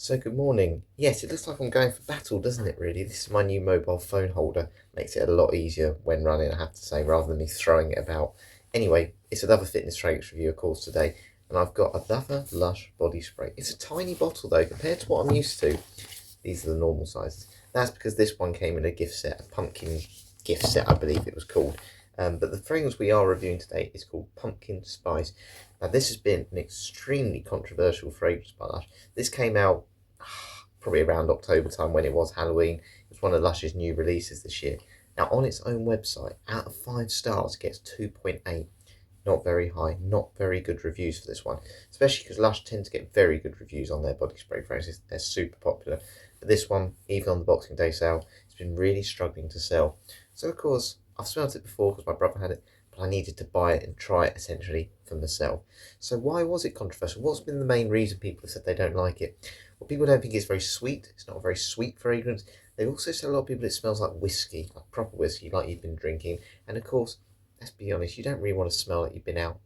So good morning. Yes, it looks like I'm going for battle, doesn't it really? This is my new mobile phone holder. Makes it a lot easier when running, I have to say, rather than me throwing it about. Anyway, it's another fitness fragrance review, of course, today. And I've got another Lush body spray. It's a tiny bottle though, compared to what I'm used to. These are the normal sizes. That's because this one came in a gift set, a pumpkin gift set, I believe it was called. But the fragrance we are reviewing today is called Pumpkin Spice. Now, this has been an extremely controversial fragrance by Lush. This came out probably around October time when it was Halloween. It was one of Lush's new releases this year. Now, on its own website, out of 5 stars, it gets 2.8. Not very high, not very good reviews for this one, especially because Lush tend to get very good reviews on their body spray fragrances. They're super popular. But this one, even on the Boxing Day sale, it's been really struggling to sell. So, of course, I've smelled it before because my brother had it, but I needed to buy it and try it essentially for myself. So, why was it controversial? What's been the main reason people have said they don't like it? Well, people don't think it's very sweet. It's not a very sweet fragrance. They also said a lot of people it smells like whiskey, like proper whiskey, like you've been drinking. And of course, let's be honest, you don't really want to smell like you've been out,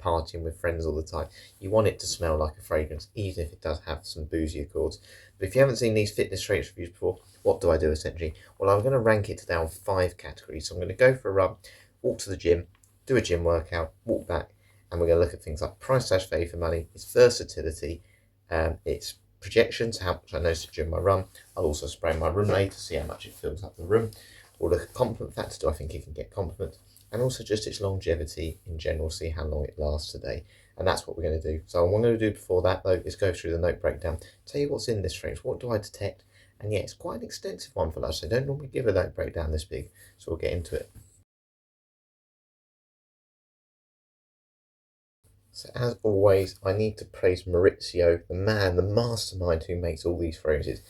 partying with friends all the time. You want it to smell like a fragrance, even if it does have some boozy accords. But if you haven't seen these fitness fragrance reviews before, what do I do essentially? Well, I'm going to rank it down 5 categories. So I'm going to go for a run, walk to the gym, do a gym workout, walk back, and we're going to look at things like price/value for money, its versatility, its projections, how much I noticed during my run. I'll also spray in my room later to see how much it fills up the room. We'll look at compliment factor, do I think it can get compliments? And also just its longevity in general, see how long it lasts today. And that's what we're going to do. So what I'm going to do before that though is go through the note breakdown, tell you what's in this fragrance, what do I detect, and yeah, it's quite an extensive one for Lush. They don't normally give a note breakdown this big, so we'll get into it. So as always, I need to praise Maurizio, the man, the mastermind who makes all these fragrances.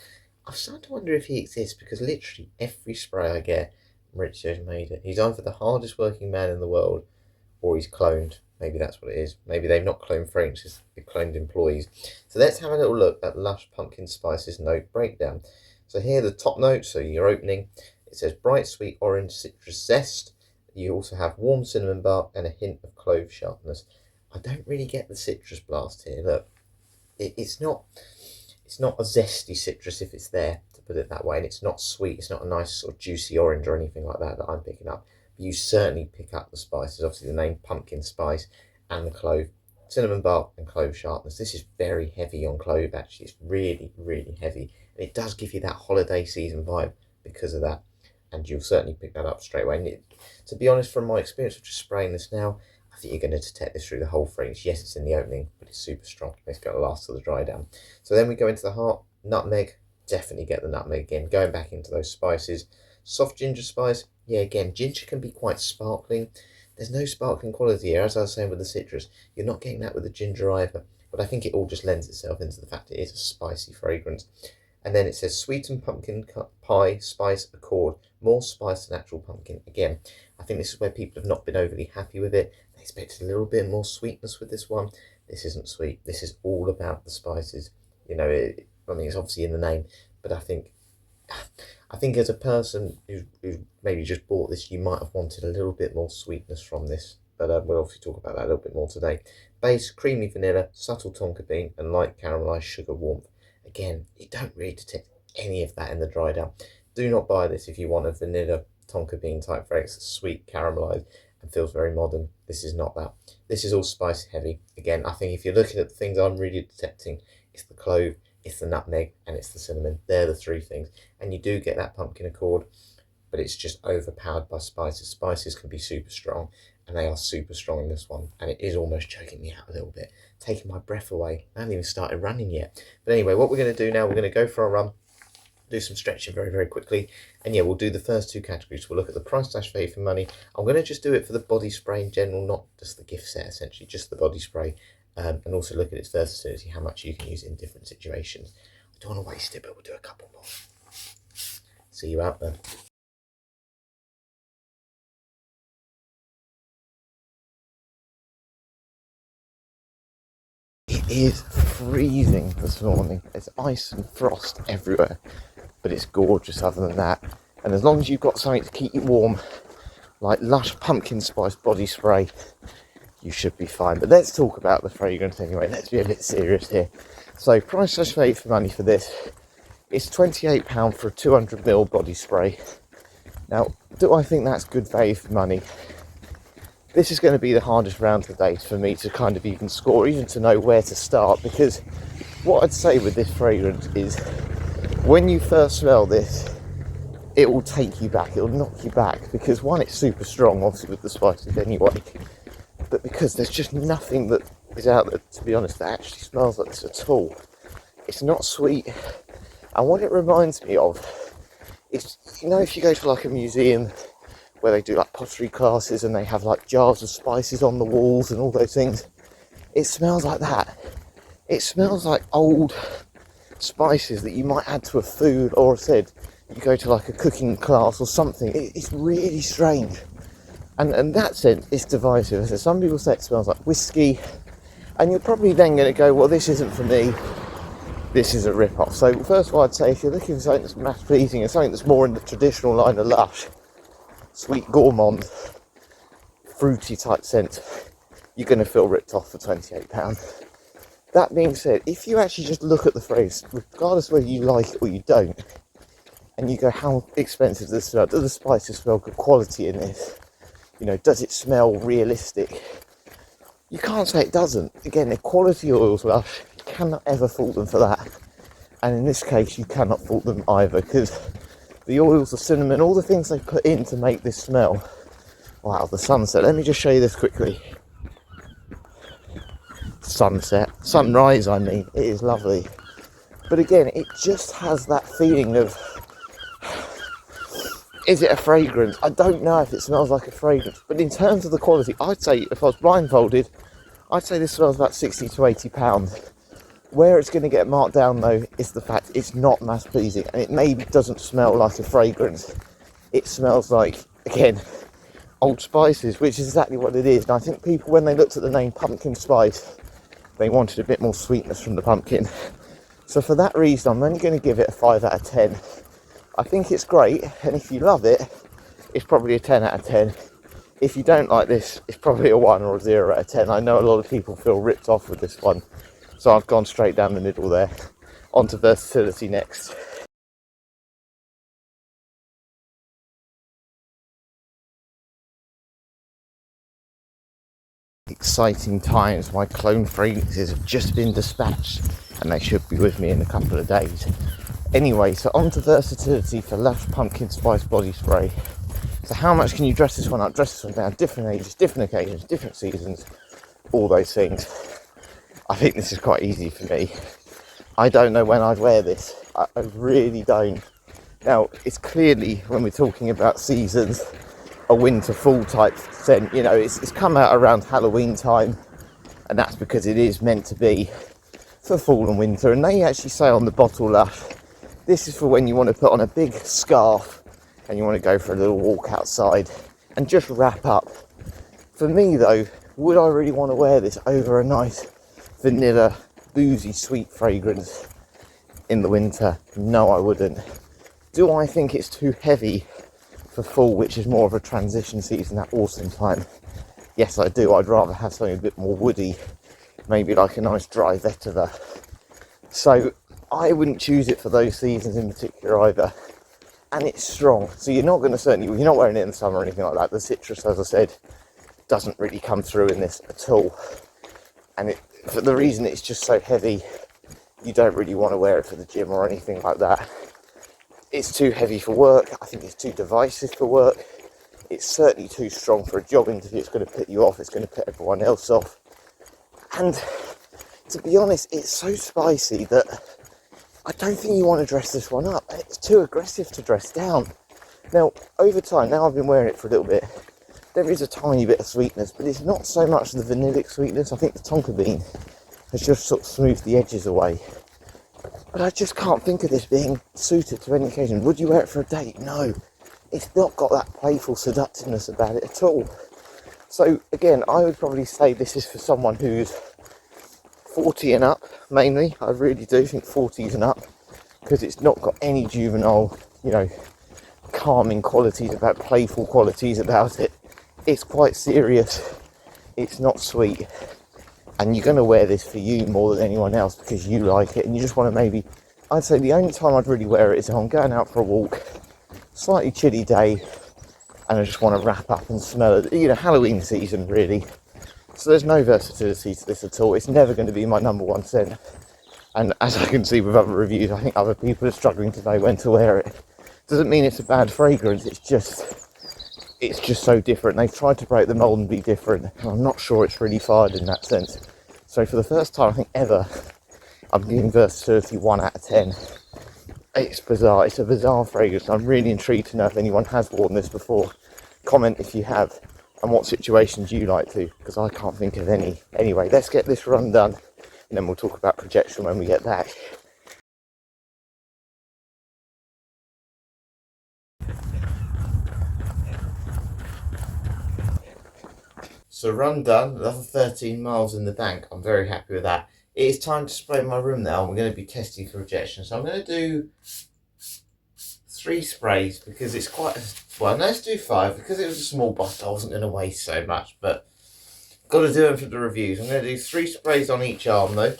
I've started to wonder if he exists because literally every spray I get, Maurizio's made it. He's either the hardest working man in the world or he's cloned. Maybe that's what it is. Maybe they've not cloned fragrances, they've cloned employees. So let's have a little look at Lush Pumpkin Spices note breakdown. So here the top notes, so your opening, it says bright sweet orange citrus zest. You also have warm cinnamon bark and a hint of clove sharpness. I don't really get the citrus blast here. Look, it's not a zesty citrus if it's there, to put it that way, and it's not sweet. It's not a nice sort of juicy orange or anything like that I'm picking up. But you certainly pick up the spices. Obviously, the name pumpkin spice and the clove, cinnamon bark and clove sharpness. This is very heavy on clove. Actually, it's really really heavy, and it does give you that holiday season vibe because of that. And you'll certainly pick that up straight away. And to be honest, from my experience of just spraying this now, I think you're going to detect this through the whole fragrance. Yes, it's in the opening, but it's super strong. It's going to last till the dry down. So then we go into the heart. Nutmeg, definitely get the nutmeg again. Going back into those spices. Soft ginger spice, yeah, again, ginger can be quite sparkling. There's no sparkling quality here, as I was saying with the citrus. You're not getting that with the ginger either. But I think it all just lends itself into the fact it is a spicy fragrance. And then it says sweetened pumpkin pie spice accord. More spice than actual pumpkin. Again, I think this is where people have not been overly happy with it. They expected a little bit more sweetness with this one. This isn't sweet. This is all about the spices. I mean, it's obviously in the name, but I think as a person who's maybe just bought this, you might have wanted a little bit more sweetness from this. But we'll obviously talk about that a little bit more today. Base, creamy vanilla, subtle tonka bean, and light caramelised sugar warmth. Again, you don't really detect any of that in the dry down. Do not buy this if you want a vanilla tonka bean type fragrance, sweet, caramelised, and feels very modern. This is not that. This is all spice heavy. Again, I think if you're looking at the things I'm really detecting, it's the clove, it's the nutmeg, and it's the cinnamon. They're the 3 things. And you do get that pumpkin accord, but it's just overpowered by spices. Spices can be super strong, and they are super strong in this one. And it is almost choking me out a little bit, taking my breath away. I haven't even started running yet. But anyway, what we're going to do now, we're going to go for a run, do some stretching very, very quickly. And yeah, we'll do the first 2 categories. We'll look at the price/value for money. I'm going to just do it for the body spray in general, not just the gift set, essentially, just the body spray. And also look at its versatility, how much you can use in different situations. I don't want to waste it, but we'll do a couple more. See you out there. It is freezing this morning. There's ice and frost everywhere, but it's gorgeous other than that. And as long as you've got something to keep you warm, like Lush Pumpkin Spice Body Spray, you should be fine. But let's talk about the fragrance anyway. Let's be a bit serious here. So price slash value for money for this, it's £28 for a 200ml body spray. Now, do I think that's good value for money? This is going to be the hardest round to date for me to kind of even score, even to know where to start, because what I'd say with this fragrance is when you first smell this, it will take you back, it'll knock you back, because one, it's super strong, obviously with the spices anyway, but because there's just nothing that is out there, to be honest, that actually smells like this at all. It's not sweet, and what it reminds me of is, you know, if you go to like a museum where they do like pottery classes and they have like jars of spices on the walls and all those things, it smells like that. It smells like old spices that you might add to a food, or said you go to like a cooking class or something. It's really strange, and in that sense it's divisive. So some people say it smells like whiskey, and you're probably then going to go, well, this isn't for me, this is a rip-off. So first of all, I'd say if you're looking for something that's mass pleasing and something that's more in the traditional line of Lush, sweet gourmand, fruity type scent, you're going to feel ripped off for £28. That being said, if you actually just look at the phrase, regardless of whether you like it or you don't, and you go, how expensive does this smell? Do the spices smell good quality in this? You know, does it smell realistic? You can't say it doesn't. Again, the quality oils, Lush, you cannot ever fault them for that. And in this case, you cannot fault them either, because the oils, the cinnamon, all the things they put in to make this smell. Wow, the sunset. Let me just show you this quickly. Sunset. Sunrise, I mean. It is lovely. But again, it just has that feeling of, is it a fragrance? I don't know if it smells like a fragrance. But in terms of the quality, I'd say, if I was blindfolded, I'd say this smells about £60 to £80. Where it's going to get marked down though is the fact it's not mass pleasing, and it maybe doesn't smell like a fragrance. It smells like, again, old spices, which is exactly what it is. And I think people, when they looked at the name pumpkin spice, they wanted a bit more sweetness from the pumpkin. So for that reason, I'm only going to give it a 5 out of 10. I think it's great, and if you love it, it's probably a 10 out of 10. If you don't like this, it's probably a 1 or a 0 out of 10. I know a lot of people feel ripped off with this one, so I've gone straight down the middle there. On to versatility next. Exciting times. My clone fragrances have just been dispatched, and they should be with me in a couple of days. Anyway, so on to versatility for Lush Pumpkin Spice Body Spray. So how much can you dress this one up, dress this one down, different ages, different occasions, different seasons, all those things. I think this is quite easy for me. I don't know when I'd wear this. I really don't. Now, it's clearly, when we're talking about seasons, a winter fall type scent. You know, it's come out around Halloween time, and that's because it is meant to be for fall and winter. And they actually say on the bottle, Lush, this is for when you want to put on a big scarf and you want to go for a little walk outside and just wrap up. For me though, would I really want to wear this over a nice vanilla, boozy, sweet fragrance in the winter? No, I wouldn't. Do I think it's too heavy for fall, which is more of a transition season, that autumn time? Yes, I do. I'd rather have something a bit more woody, maybe like a nice dry vetiver. So I wouldn't choose it for those seasons in particular either. And it's strong, so you're not wearing it in the summer or anything like that. The citrus, as I said, doesn't really come through in this at all. And for the reason it's just so heavy, you don't really want to wear it for the gym or anything like that. It's too heavy for work. I think it's too divisive for work. It's certainly too strong for a job interview. It's going to put you off. It's going to put everyone else off. And to be honest, it's so spicy that I don't think you want to dress this one up. It's too aggressive to dress down. Now, over time, now I've been wearing it for a little bit, there is a tiny bit of sweetness, but it's not so much the vanillic sweetness. I think the tonka bean has just sort of smoothed the edges away. But I just can't think of this being suited to any occasion. Would you wear it for a date? No. It's not got that playful seductiveness about it at all. So again, I would probably say this is for someone who's 40 and up, mainly. I really do think 40s and up, because it's not got any juvenile, calming qualities about, playful qualities about it. It's quite serious. It's not sweet. and you're going to wear this for you more than anyone else because you like it, and you just want to maybe, I'd say the only time I'd really wear it is if I'm going out for a walk, slightly chilly day, and I just want to wrap up and smell it, Halloween season really. So there's no versatility to this at all. It's never going to be my number one scent, and as I can see with other reviews, I think other people are struggling to know when to wear it. Doesn't mean it's a bad fragrance, it's just so different. They've tried to break the mold and be different, and I'm not sure it's really fired in that sense. So for the first time I think ever, I'm giving versatility 1 out of 10. It's bizarre, it's a bizarre fragrance. I'm really intrigued to know if anyone has worn this before. Comment if you have, and what situations you like to, because I can't think of any. Anyway, let's get this run done, and then we'll talk about projection when we get back. So run done, another 13 miles in the bank. I'm very happy with that. It is time to spray my room now. We're going to be testing for rejection. So I'm going to do 3 sprays because it's quite, well, let's do 5 because it was a small bottle. I wasn't going to waste so much, but got to do them for the reviews. I'm going to do 3 sprays on each arm though.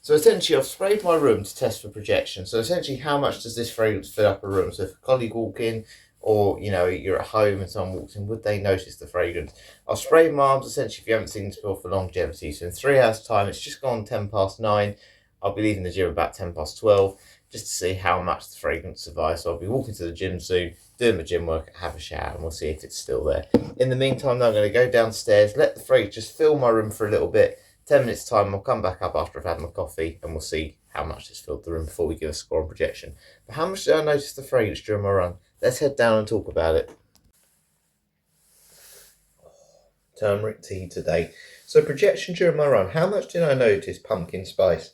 So essentially I've sprayed my room to test for projection. So essentially how much does this fragrance fill up a room? So if a colleague walk in, or you're at home and someone walks in, would they notice the fragrance? I'll spray my arms essentially if you haven't seen this before for longevity. So in 3 hours time, it's just gone 10 past 9. I'll be leaving the gym about 10 past 12 just to see how much the fragrance survives. So I'll be walking to the gym soon, doing my gym work, have a shower, and we'll see if it's still there. In the meantime, though, I'm going to go downstairs, let the fragrance just fill my room for a little bit. 10 minutes time, I'll come back up after I've had my coffee, and we'll see how much it's filled the room before we give a score on projection. But how much did I notice the fragrance during my run? Let's head down and talk about it. Turmeric tea today. So projection during my run, how much did I notice pumpkin spice?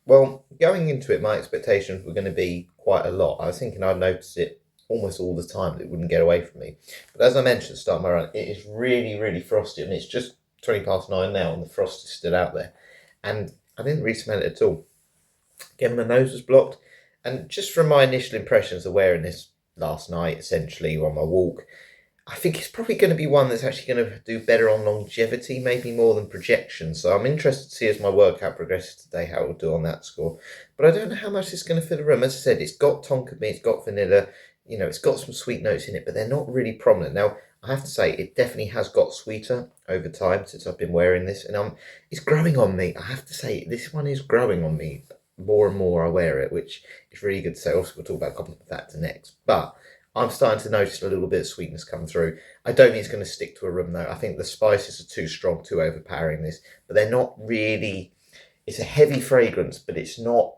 Well, going into it, my expectations were going to be quite a lot. I was thinking I'd notice it almost all the time, that it wouldn't get away from me. But as I mentioned at the start of my run, it is really, really frosty, and it's just 20 past 9 now, and the frost is still out there. And I didn't really smell it at all. Again, my nose was blocked, and just from my initial impressions of wearing this last night, essentially, on my walk, I think it's probably going to be one that's actually going to do better on longevity, maybe more than projection. So I'm interested to see as my workout progresses today how it will do on that score. But I don't know how much it's going to fill the room. As I said, it's got tonka bean, it's got vanilla, it's got some sweet notes in it, but they're not really prominent. Now, I have to say, it definitely has got sweeter over time since I've been wearing this. And it's growing on me. I have to say, this one is growing on me more and more I wear it, which is really good to say. Also, we'll talk about complement factor next. But I'm starting to notice a little bit of sweetness come through. I don't think it's going to stick to a room though. I think the spices are too strong, too overpowering this. But they're not really, it's a heavy fragrance, but it's not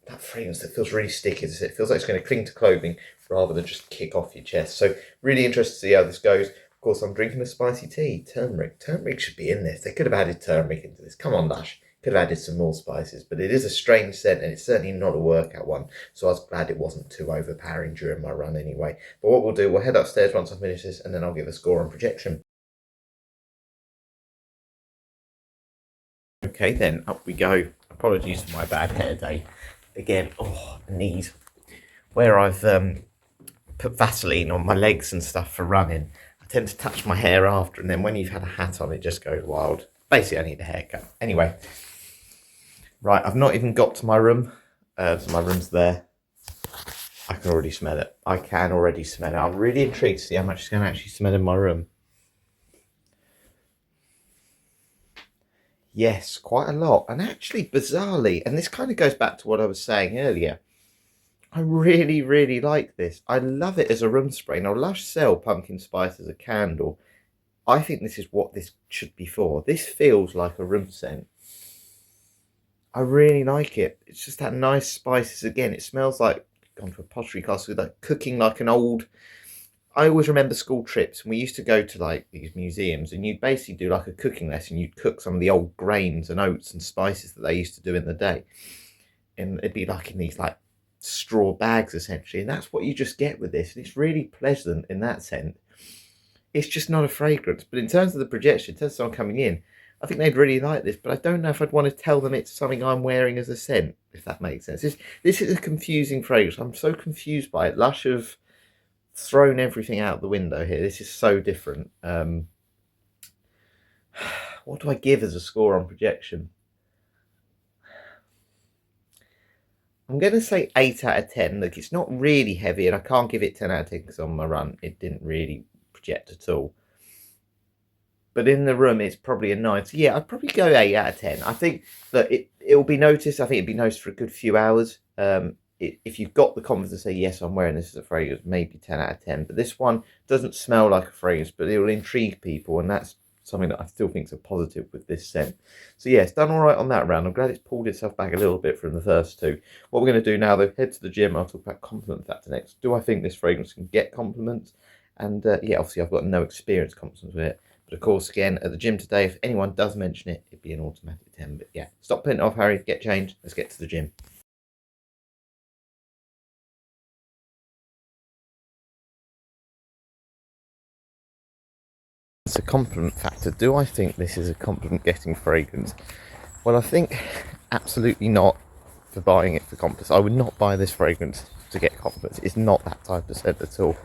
that fragrance that feels really sticky. It feels like it's going to cling to clothing rather than just kick off your chest. So really interested to see how this goes. Of course, I'm drinking a spicy tea, turmeric. Turmeric should be in this. They could have added turmeric into this. Come on, Lush. Could have added some more spices, but it is a strange scent, and it's certainly not a workout one, so I was glad it wasn't too overpowering during my run anyway. But what we'll do, we'll head upstairs once I finish this, and then I'll give a score on projection. Okay then, up we go. Apologies for my bad hair day. Again, knees. Where I've put Vaseline on my legs and stuff for running, I tend to touch my hair after, and then when you've had a hat on, it just goes wild. Basically, I need a haircut. Anyway. Right, I've not even got to my room. So my room's there. I can already smell it. I can already smell it. I'm really intrigued to see how much it's going to actually smell in my room. Yes, quite a lot. And actually, bizarrely, and this kind of goes back to what I was saying earlier, I really, really like this. I love it as a room spray. Now, Lush sell pumpkin spice as a candle. I think this is what this should be for. This feels like a room scent. I really like it. It's just that nice spices. Again, it smells like gone to a pottery class with like cooking like an old. I always remember school trips, and we used to go to like these museums, and you'd basically do like a cooking lesson. You'd cook some of the old grains and oats and spices that they used to do in the day, and it'd be like in these like straw bags essentially, and that's what you just get with this. And it's really pleasant in that sense. It's just not a fragrance, but in terms of the projection, in terms of someone coming in, I think they'd really like this, but I don't know if I'd want to tell them it's something I'm wearing as a scent, if that makes sense. This is a confusing fragrance. I'm so confused by it. Lush have thrown everything out the window here. This is so different. What what do I give as a score on projection? I'm going to say 8 out of 10. Look, it's not really heavy, and I can't give it 10 out of 10 because on my run, it didn't really project at all. But in the room, it's probably a 9. So yeah, I'd probably go 8 out of 10. I think that it'll be noticed. I think it'll be noticed for a good few hours. If you've got the confidence to say, yes, I'm wearing this as a fragrance, maybe 10 out of 10. But this one doesn't smell like a fragrance, but it will intrigue people, and that's something that I still think is a positive with this scent. So yeah, it's done all right on that round. I'm glad it's pulled itself back a little bit from the first two. What we're going to do now, though, head to the gym. I'll talk about compliment factor next. Do I think this fragrance can get compliments? And yeah, obviously I've got no experience compliments with it. But of course, again, at the gym today, if anyone does mention it, it'd be an automatic 10. But yeah, stop putting it off, Harry. Get changed. Let's get to the gym. It's a compliment factor. Do I think this is a compliment getting fragrance? Well, I think absolutely not for buying it for compliments. I would not buy this fragrance to get compliments. It's not that type of scent at all.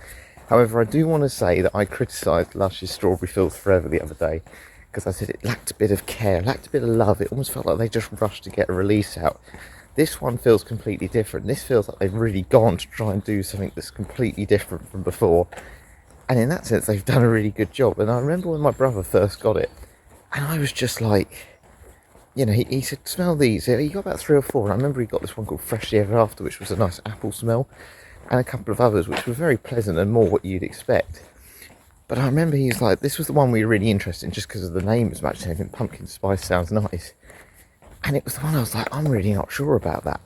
However, I do want to say that I criticised Lush's Strawberry Fields Forever the other day because I said it lacked a bit of care, lacked a bit of love. It almost felt like they just rushed to get a release out. This one feels completely different. This feels like they've really gone to try and do something that's completely different from before. And in that sense, they've done a really good job. And I remember when my brother first got it, and I was just like, you know, he said, smell these. He got about 3 or 4. And I remember he got this one called Freshly Ever After, which was a nice apple smell, and a couple of others, which were very pleasant and more what you'd expect. But I remember he was like, this was the one we were really interested in just because of the name as much as anything. Pumpkin spice sounds nice. And it was the one I was like, I'm really not sure about that.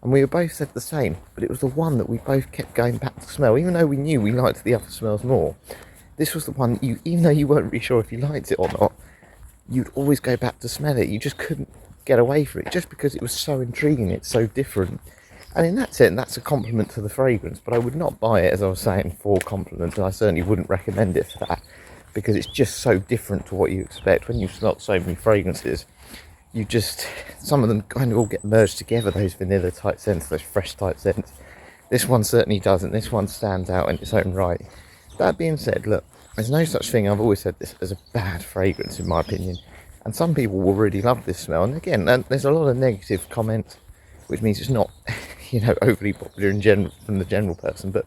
And we were both said the same, but it was the one that we both kept going back to smell, even though we knew we liked the other smells more. This was the one that even though you weren't really sure if you liked it or not, you'd always go back to smell it. You just couldn't get away from it, just because it was so intriguing, it's so different. And in that sense, that's a compliment to the fragrance, but I would not buy it, as I was saying, for compliments, and I certainly wouldn't recommend it for that, because it's just so different to what you expect. When you've smelt so many fragrances, you just, some of them kind of all get merged together, those vanilla type scents, those fresh type scents. This one certainly doesn't. This one stands out in its own right. That being said, look, there's no such thing, I've always said this, as a bad fragrance in my opinion. And some people will really love this smell. And again, there's a lot of negative comments, which means it's not, you know, overly popular in general from the general person. But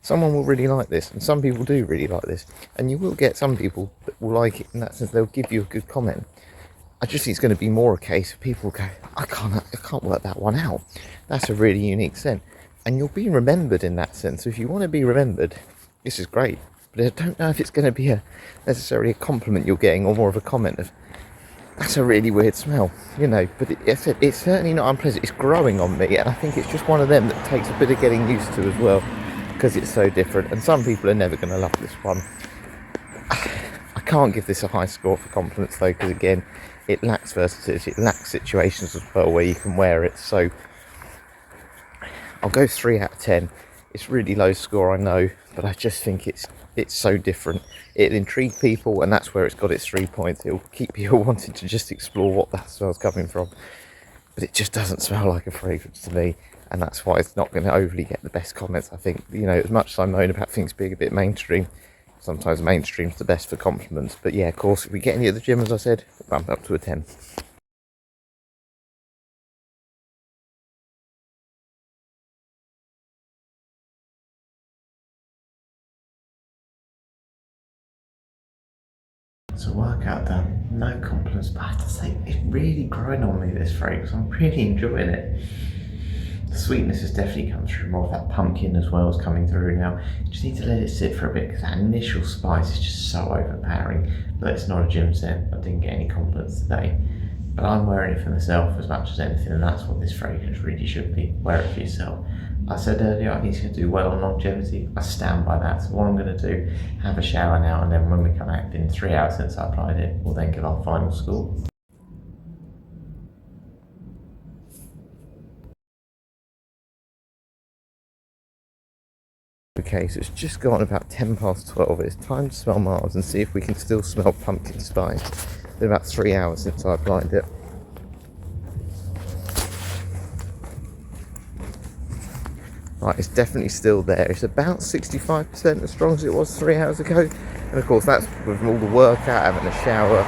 someone will really like this, and some people do really like this. And you will get some people that will like it in that sense. They'll give you a good comment. I just think it's going to be more a case of people go, I can't work that one out. That's a really unique scent. And you'll be remembered in that sense. So if you want to be remembered, this is great. But I don't know if it's going to be necessarily a compliment you're getting, or more of a comment of, that's a really weird smell, you know. But it's certainly not unpleasant. It's growing on me, and I think it's just one of them that takes a bit of getting used to as well, because it's so different. And some people are never going to love this one. I can't give this a high score for compliments though, because again, it lacks versatility, it lacks situations as well where you can wear it. So I'll go 3 out of 10. It's really low score, I know, but I just think it's so different. It'll intrigue people, and that's where it's got its 3 points. It'll keep people wanting to just explore what that smell's coming from. But it just doesn't smell like a fragrance to me, and that's why it's not going to overly get the best comments. I think, you know, as much as I moan about things being a bit mainstream, sometimes mainstream's the best for compliments. But yeah, of course, if we get any at the gym, as I said, bump up to a 10. So workout done, no compliments, but I have to say, it's really growing on me, this fragrance. I'm really enjoying it. The sweetness has definitely come through, more of that pumpkin as well is coming through now. You just need to let it sit for a bit, because that initial spice is just so overpowering. But it's not a gym scent. I didn't get any compliments today. But I'm wearing it for myself as much as anything, and that's what this fragrance really should be. Wear it for yourself. I said earlier, I think it's going to do well on longevity. I stand by that. So what I'm going to do, have a shower now, and then when we come out, in 3 hours since I applied it, we'll then give our final score. Okay, so it's just gone about 10 past 12. It's time to smell Mars and see if we can still smell pumpkin spice. It's been about 3 hours since I applied it. Right, it's definitely still there. It's about 65% as strong as it was 3 hours ago. And of course, that's with all the workout, having a shower,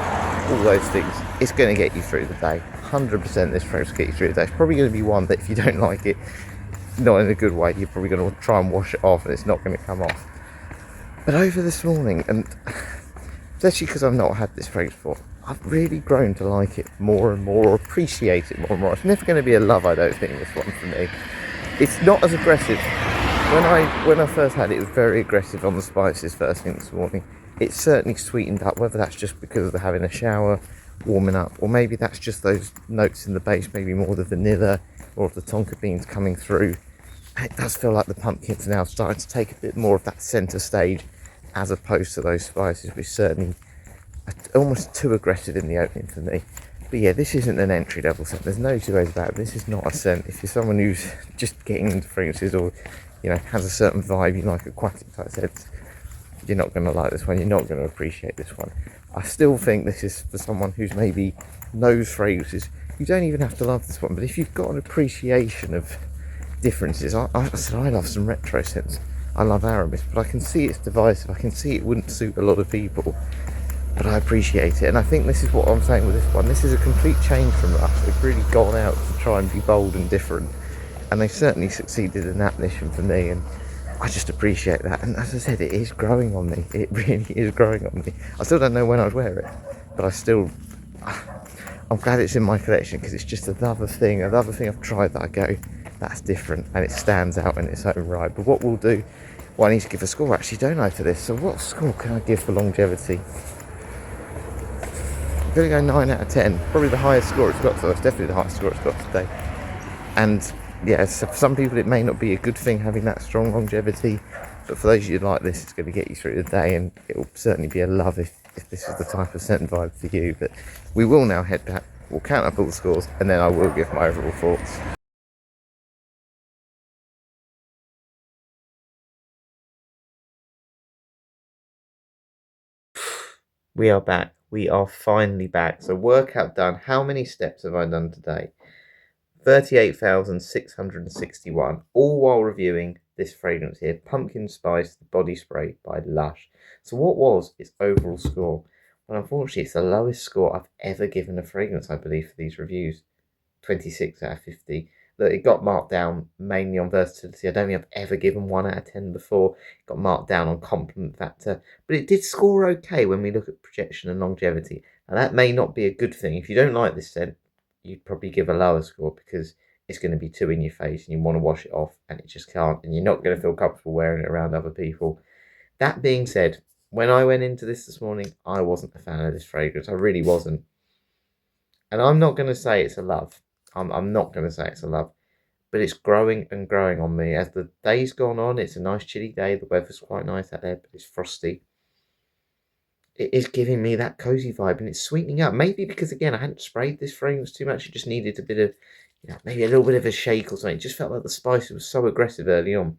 all those things. It's going to get you through the day. 100% this fragrance will get you through the day. It's probably going to be one that if you don't like it, not in a good way, you're probably going to try and wash it off and it's not going to come off. But over this morning, and especially because I've not had this fragrance before, I've really grown to like it more and more, or appreciate it more and more. It's never going to be a love, I don't think, this one for me. It's not as aggressive. When I first had it, it was very aggressive on the spices first thing this morning. It's certainly sweetened up, whether that's just because of having a shower, warming up, or maybe that's just those notes in the base, maybe more the vanilla or the tonka beans coming through. And it does feel like the pumpkin's now starting to take a bit more of that centre stage as opposed to those spices, which certainly are almost too aggressive in the opening for me. But yeah, this isn't an entry level scent. There's no two ways about it. This is not a scent. If you're someone who's just getting into fragrances, or has a certain vibe, you like aquatic type scents, you're not going to like this one. You're not going to appreciate this one. I still think this is for someone who's maybe knows fragrances. You don't even have to love this one, but if you've got an appreciation of differences, I love some retro scents. I love Aramis, but I can see it's divisive. I can see it wouldn't suit a lot of people, but I appreciate it. And I think this is what I'm saying with this one. This is a complete change from Lush. They've really gone out to try and be bold and different, and they certainly succeeded in that mission for me, and I just appreciate that. And as I said, it is growing on me. It really is growing on me. I still don't know when I'd wear it, but I'm glad it's in my collection, because it's just another thing I've tried that I go, that's different, and it stands out in its own right. But what we'll do, well, I need to give a score actually, don't I, for this? So what score can I give for longevity? I'm going to go 9 out of 10. Probably the highest score it's got, so it's definitely the highest score it's got today. And yeah, so for some people it may not be a good thing having that strong longevity, but for those of you who like this, it's going to get you through the day, and it will certainly be a love if this is the type of scent and vibe for you. But we will now head back, we'll count up all the scores, and then I will give my overall thoughts. We are back. We are finally back. So workout done. How many steps have I done today? 38,661, all while reviewing this fragrance here, Pumpkin Spice Body Spray by Lush. So what was its overall score? Well, unfortunately, it's the lowest score I've ever given a fragrance, I believe, for these reviews. 26 out of 50. Look, it got marked down mainly on versatility. I don't think I've ever given 1 out of 10 before. It got marked down on compliment factor, but it did score okay when we look at projection and longevity. And that may not be a good thing. If you don't like this scent, you'd probably give a lower score, because it's going to be too in your face and you want to wash it off, and it just can't, and you're not going to feel comfortable wearing it around other people. That being said, when I went into this morning, I wasn't a fan of this fragrance. I really wasn't. And I'm not going to say it's a love. I'm not going to say it's a love, but it's growing and growing on me as the day's gone on. It's a nice chilly day. The weather's quite nice out there, but it's frosty. It is giving me that cozy vibe, and it's sweetening up. Maybe because, again, I hadn't sprayed this fragrance too much. It just needed a bit of, maybe a little bit of a shake or something. It just felt like the spice was so aggressive early on.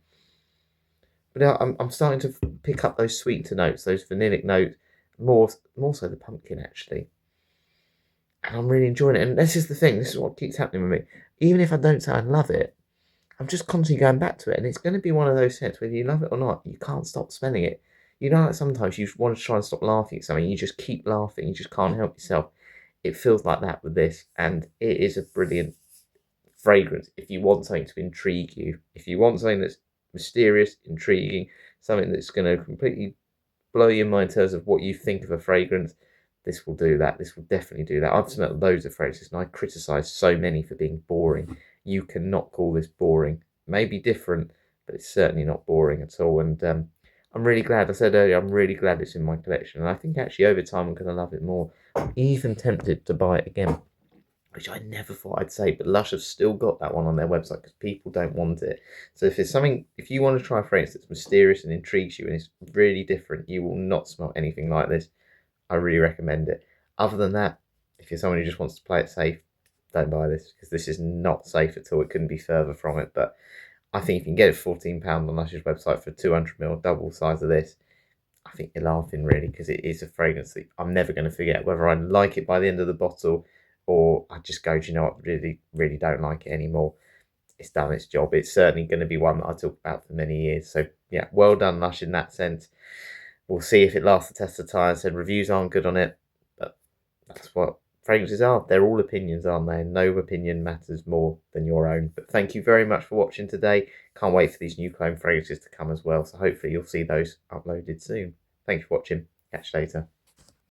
But now I'm starting to pick up those sweeter notes, those vanillic notes, more so the pumpkin, actually. And I'm really enjoying it. And this is the thing. This is what keeps happening with me. Even if I don't say I love it, I'm just constantly going back to it. And it's going to be one of those scents, whether you love it or not, you can't stop smelling it. Like sometimes you want to try and stop laughing at something, you just keep laughing, you just can't help yourself. It feels like that with this, and it is a brilliant fragrance if you want something to intrigue you. If you want something that's mysterious, intriguing, something that's going to completely blow your mind in terms of what you think of a fragrance, this will do that. This will definitely do that. I've smelled loads of fragrances, and I criticise so many for being boring. You cannot call this boring. Maybe different, but it's certainly not boring at all. And I'm really glad. I said earlier, I'm really glad it's in my collection, and I think actually over time I'm going to love it more. I'm even tempted to buy it again, which I never thought I'd say, but Lush have still got that one on their website because people don't want it. So if you want to try a fragrance that's mysterious and intrigues you and it's really different, you will not smell anything like this. I really recommend it. Other than that, if you're someone who just wants to play it safe, don't buy this, because this is not safe at all. It couldn't be further from it, but I think if you can get it for £14 on Lush's website for 200ml, double the size of this, I think you're laughing, really, because it is a fragrance that I'm never going to forget, whether I like it by the end of the bottle or I just go, do you know what, really, really don't like it anymore. It's done its job. It's certainly going to be one that I talk about for many years. So yeah, well done, Lush, in that sense. We'll see if it lasts the test of time. I said reviews aren't good on it, but That's what fragrances are. They're all opinions, aren't they? And no opinion matters more than your own. But thank you very much for watching today. Can't wait for these new cologne fragrances to come as well. So hopefully you'll see those uploaded soon. Thank you for watching. Catch you later.